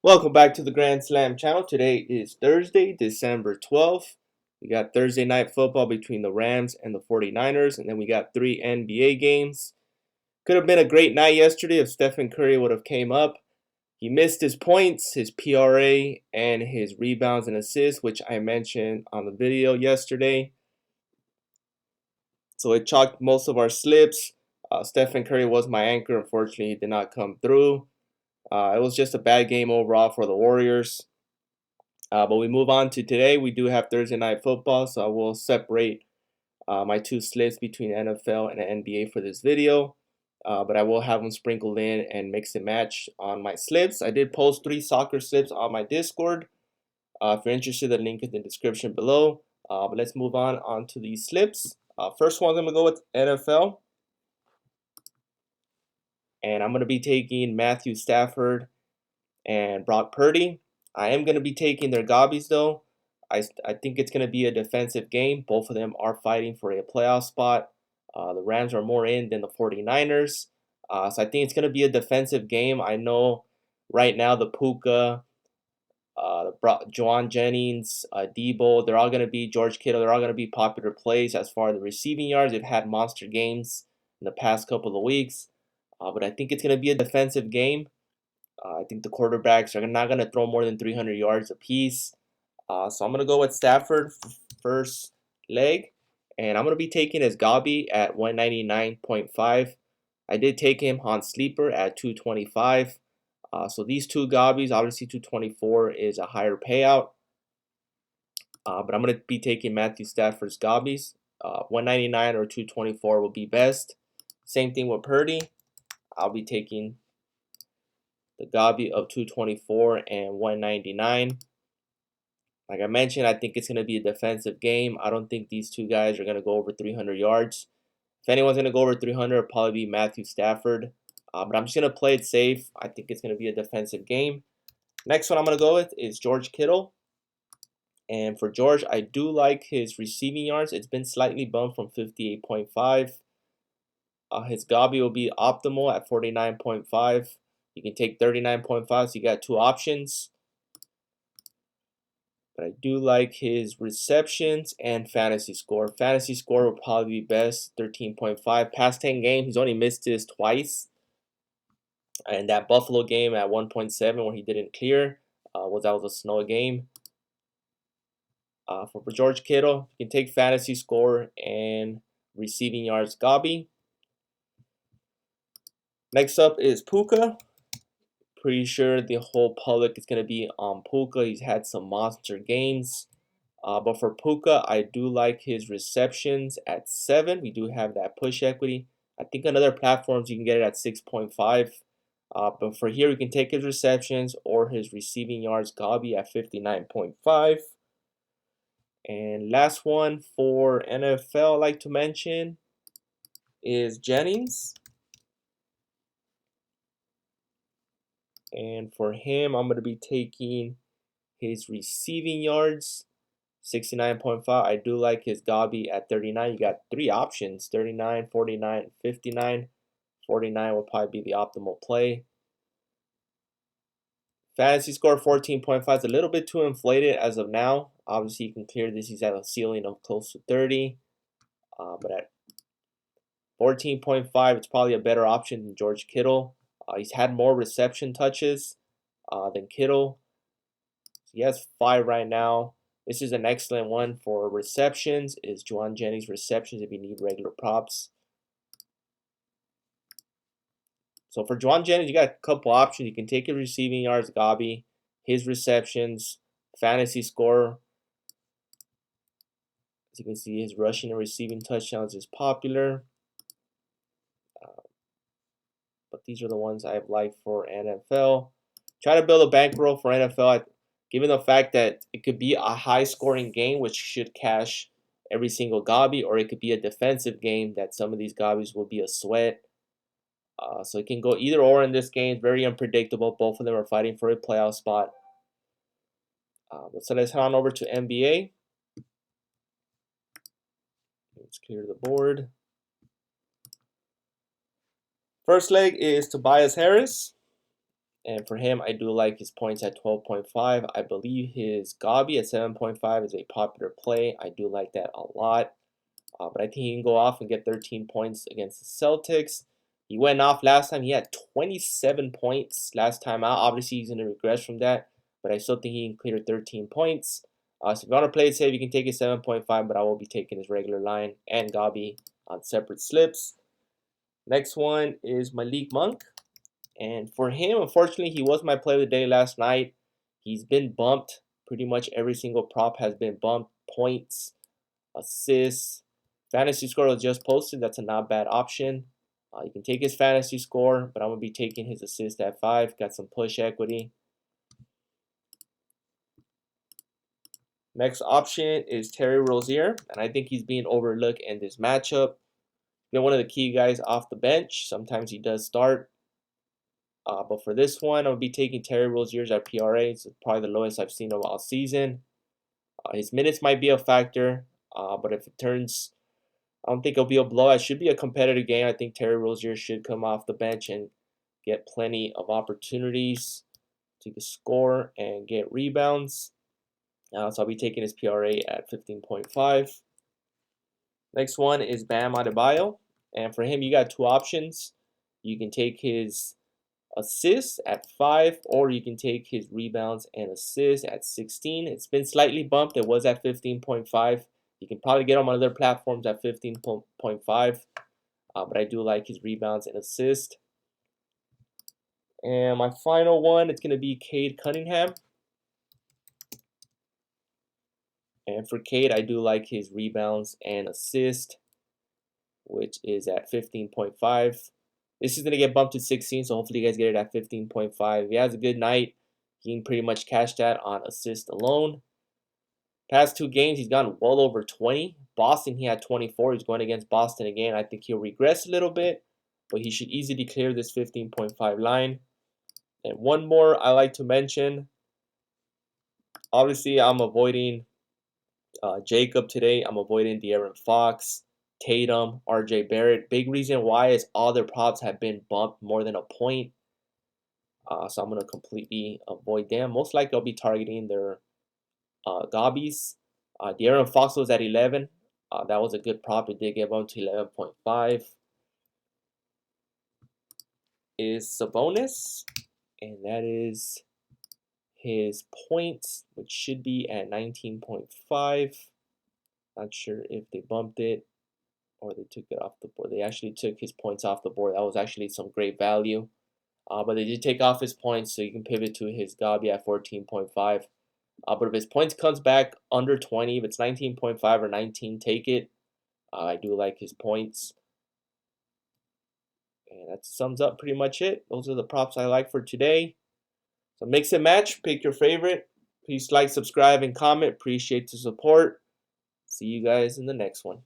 Welcome back to the Grand Slam channel. Today is Thursday, December 12th. We got Thursday night football between the Rams and the 49ers, and then we got 3 NBA games. Could have been a great night yesterday if Stephen Curry would have came up. He missed his points, his PRA, and his rebounds and assists, which I mentioned on the video yesterday. So it chalked most of our slips. Stephen Curry was my anchor. Unfortunately, he did not come through. It was just a bad game overall for the Warriors. But we move on to today. We do have Thursday night football, so I will separate my two slips between NFL and NBA for this video. But I will have them sprinkled in and mix and match on my slips. I did post 3 soccer slips on my Discord. If you're interested, the link is in the description below. But let's move on to these slips. First one, I'm going to go with NFL. And I'm going to be taking Matthew Stafford and Brock Purdy. I am going to be taking their gobbies though. I think it's going to be a defensive game. Both of them are fighting for a playoff spot. The Rams are more in than the 49ers. So I think it's going to be a defensive game. I know right now the Puka, Juwan Jennings, Debo, they're all going to be George Kittle. They're all going to be popular plays as far as the receiving yards. They've had monster games in the past couple of weeks. But I think it's going to be a defensive game. I think the quarterbacks are not going to throw more than 300 yards apiece. So I'm going to go with Stafford first leg. And I'm going to be taking his Gobby at 199.5. I did take him on Sleeper at 225. So these two Gobbies, obviously 224 is a higher payout. But I'm going to be taking Matthew Stafford's Gobbies. 199 or 224 will be best. Same thing with Purdy. I'll be taking the Gobby of 224 and 199. Like I mentioned, I think it's going to be a defensive game. I don't think these two guys are going to go over 300 yards. If anyone's going to go over 300, it'll probably be Matthew Stafford. But I'm just going to play it safe. I think it's going to be a defensive game. Next one I'm going to go with is George Kittle. And for George, I do like his receiving yards. It's been slightly bumped from 58.5. His Gobby will be optimal at 49.5. You can take 39.5, so you got two options. But I do like his receptions and fantasy score. Fantasy score will probably be best, 13.5. Past 10 games, he's only missed this twice. And that Buffalo game at 1.7 where he didn't clear, that was a snow game. For George Kittle, you can take fantasy score and receiving yards Gobby. Next up is Puka. Pretty sure the whole public is going to be on Puka. He's had some monster games. But for Puka, I do like his receptions at 7. We do have that push equity. I think on other platforms you can get it at 6.5. But for here, we can take his receptions or his receiving yards Gobby at 59.5. And last one for NFL I'd like to mention is Jennings. And for him, I'm going to be taking his receiving yards, 69.5. I do like his Gobby at 39. You got 3 options, 39, 49, 59. 49 will probably be the optimal play. Fantasy score 14.5 is a little bit too inflated as of now. Obviously, you can clear this. He's at a ceiling of close to 30. But at 14.5, it's probably a better option than George Kittle. He's had more reception touches than Kittle. So he has 5 right now. This is an excellent one for receptions. Is Juwan Jennings receptions if you need regular props. So for Juwan Jennings, you got a couple options. You can take his receiving yards, Gobby, his receptions, fantasy score. As you can see, his rushing and receiving touchdowns is popular. But these are the ones I've liked for NFL. Try to build a bankroll for NFL, given the fact that it could be a high-scoring game, which should cash every single Gobby, or it could be a defensive game that some of these Gobbies will be a sweat. So it can go either or in this game. It's very unpredictable. Both of them are fighting for a playoff spot. So let's head on over to NBA. Let's clear the board. First leg is Tobias Harris. And for him, I do like his points at 12.5. I believe his Gabi at 7.5 is a popular play. I do like that a lot. But I think he can go off and get 13 points against the Celtics. He went off last time. He had 27 points last time out. Obviously, he's going to regress from that. But I still think he can clear 13 points. So if you want to play it safe, you can take his 7.5. But I will be taking his regular line and Gabi on separate slips. Next one is Malik Monk. And for him, unfortunately, he was my play of the day last night. He's been bumped. Pretty much every single prop has been bumped. Points, assists. Fantasy score was just posted. That's a not bad option. You can take his fantasy score, but I'm going to be taking his assist at 5. Got some push equity. Next option is Terry Rozier, and I think he's being overlooked in this matchup. One of the key guys off the bench. Sometimes he does start. But for this one, I'll be taking Terry Rozier's at PRA. It's probably the lowest I've seen him all season. His minutes might be a factor, but if it turns, I don't think it'll be a blowout. It should be a competitive game. I think Terry Rozier should come off the bench and get plenty of opportunities to score and get rebounds. So I'll be taking his PRA at 15.5. Next one is Bam Adebayo. And for him, you got two options. You can take his assists at 5, or you can take his rebounds and assists at 16. It's been slightly bumped. It was at 15.5. You can probably get him on other platforms at 15.5, but I do like his rebounds and assists. And my final one, it's going to be Cade Cunningham. And for Cade, I do like his rebounds and assist, which is at 15.5. This is going to get bumped to 16, so hopefully you guys get it at 15.5. If he has a good night, he can pretty much cash that on assist alone. Past 2 games, he's gone well over 20. Boston, he had 24. He's going against Boston again. I think he'll regress a little bit, but he should easily clear this 15.5 line. And one more I like to mention. Obviously, I'm avoiding Jacob today. I'm avoiding De'Aaron Fox, Tatum, RJ Barrett. Big reason why is all their props have been bumped more than a point. So I'm going to completely avoid them. Most likely I'll be targeting their Gobbies. De'Aaron Fox was at 11. That was a good prop. It did get bumped to 11.5. Is Sabonis, and that is his points, which should be at 19.5. Not sure if they bumped it or they took it off the board. They actually took his points off the board. That was actually some great value. But they did take off his points, so you can pivot to his Gabi at 14.5. But if his points comes back under 20, if it's 19.5 or 19, take it. I do like his points. And that sums up pretty much it. Those are the props I like for today. So mix and match. Pick your favorite. Please like, subscribe, and comment. Appreciate the support. See you guys in the next one.